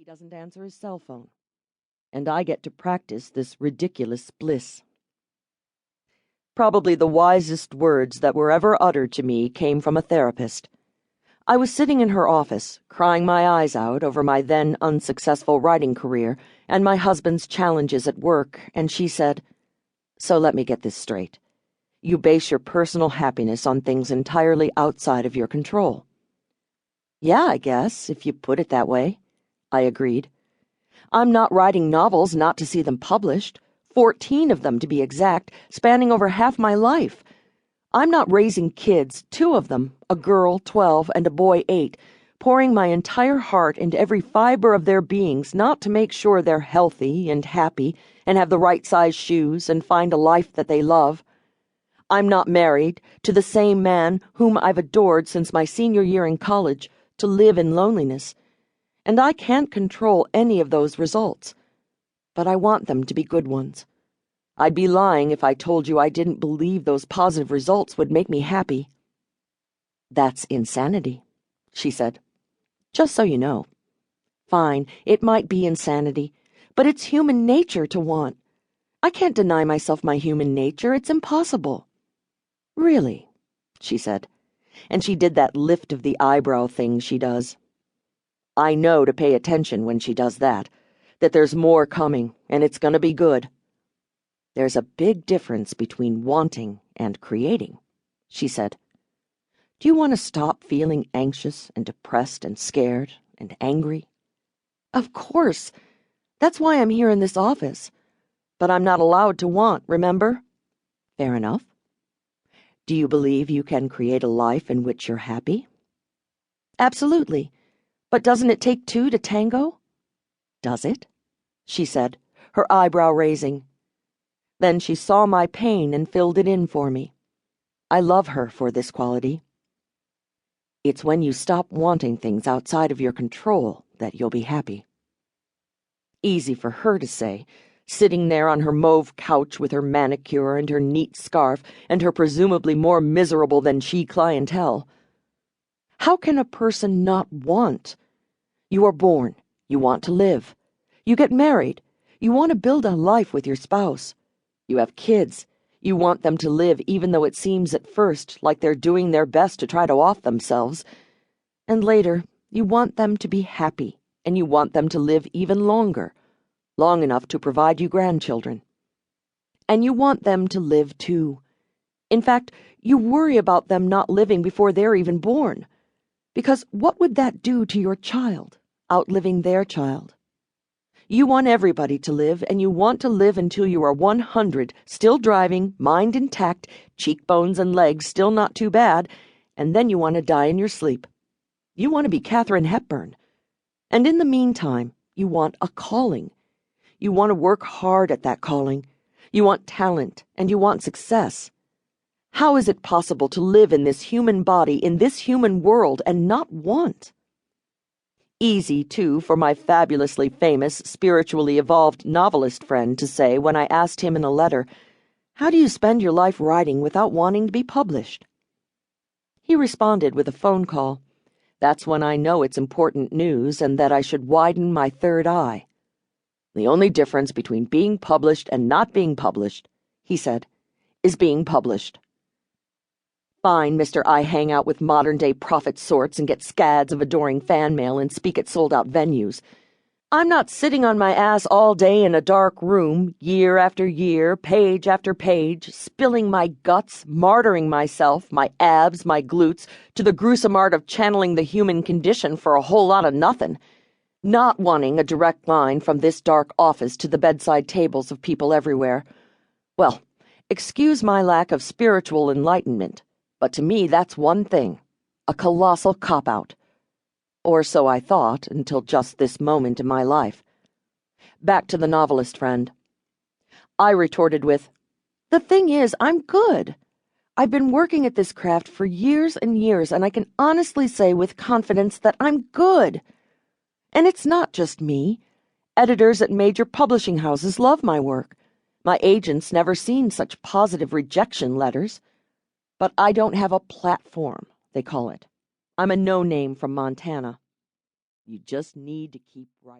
doesn't answer his cell phone. And I get to practice this ridiculous bliss. Probably the wisest words that were ever uttered to me came from a therapist. I was sitting in her office, crying my eyes out over my then unsuccessful writing career and my husband's challenges at work, and she said, "So let me get this straight. You base your personal happiness on things entirely outside of your control." "Yeah, I guess, if you put it that way," I agreed. "I'm not writing novels not to see them published. 14 of them, to be exact, spanning over half my life. I'm not raising kids, 2 of them, a girl, 12, and a boy, 8, pouring my entire heart into every fiber of their beings not to make sure they're healthy and happy and have the right size shoes and find a life that they love. I'm not married to the same man whom I've adored since my senior year in college to live in loneliness, and I can't control any of those results. But I want them to be good ones. I'd be lying if I told you I didn't believe those positive results would make me happy." "That's insanity," she said. "Just so you know." "Fine, it might be insanity, but it's human nature to want. I can't deny myself my human nature. It's impossible." "Really?" she said, and she did that lift of the eyebrow thing she does. I know to pay attention when she does that there's more coming, and it's gonna be good. "There's a big difference between wanting and creating," she said. "Do you want to stop feeling anxious and depressed and scared and angry?" "Of course. That's why I'm here in this office. But I'm not allowed to want, remember?" "Fair enough. Do you believe you can create a life in which you're happy?" "Absolutely. But doesn't it take 2 to tango?" "Does it?" she said, her eyebrow raising. Then she saw my pain and filled it in for me. I love her for this quality. "It's when you stop wanting things outside of your control that you'll be happy." Easy for her to say, sitting there on her mauve couch with her manicure and her neat scarf and her presumably more miserable than she clientele. How can a person not want? You are born. You want to live. You get married. You want to build a life with your spouse. You have kids. You want them to live even though it seems at first like they're doing their best to try to off themselves. And later, you want them to be happy, and you want them to live even longer, long enough to provide you grandchildren. And you want them to live too. In fact, you worry about them not living before they're even born. Because what would that do to your child, outliving their child? You want everybody to live, and you want to live until you are 100, still driving, mind intact, cheekbones and legs still not too bad, and then you want to die in your sleep. You want to be Katharine Hepburn. And in the meantime, you want a calling. You want to work hard at that calling. You want talent, and you want success. How is it possible to live in this human body, in this human world, and not want? Easy, too, for my fabulously famous, spiritually evolved novelist friend to say when I asked him in a letter, "How do you spend your life writing without wanting to be published?" He responded with a phone call. That's when I know it's important news and that I should widen my third eye. "The only difference between being published and not being published," he said, "is being published." "Fine, Mr. I hang out with modern-day prophet sorts and get scads of adoring fan mail and speak at sold-out venues. I'm not sitting on my ass all day in a dark room, year after year, page after page, spilling my guts, martyring myself, my abs, my glutes, to the gruesome art of channeling the human condition for a whole lot of nothing, not wanting a direct line from this dark office to the bedside tables of people everywhere. Well, excuse my lack of spiritual enlightenment. But to me, that's one thing, a colossal cop-out. Or so I thought until just this moment in my life. Back to the novelist friend. I retorted with, "The thing is, I'm good. I've been working at this craft for years and years, and I can honestly say with confidence that I'm good. And it's not just me. Editors at major publishing houses love my work. My agent's never seen such positive rejection letters. But I don't have a platform, they call it. I'm a no-name from Montana. You just need to keep writing."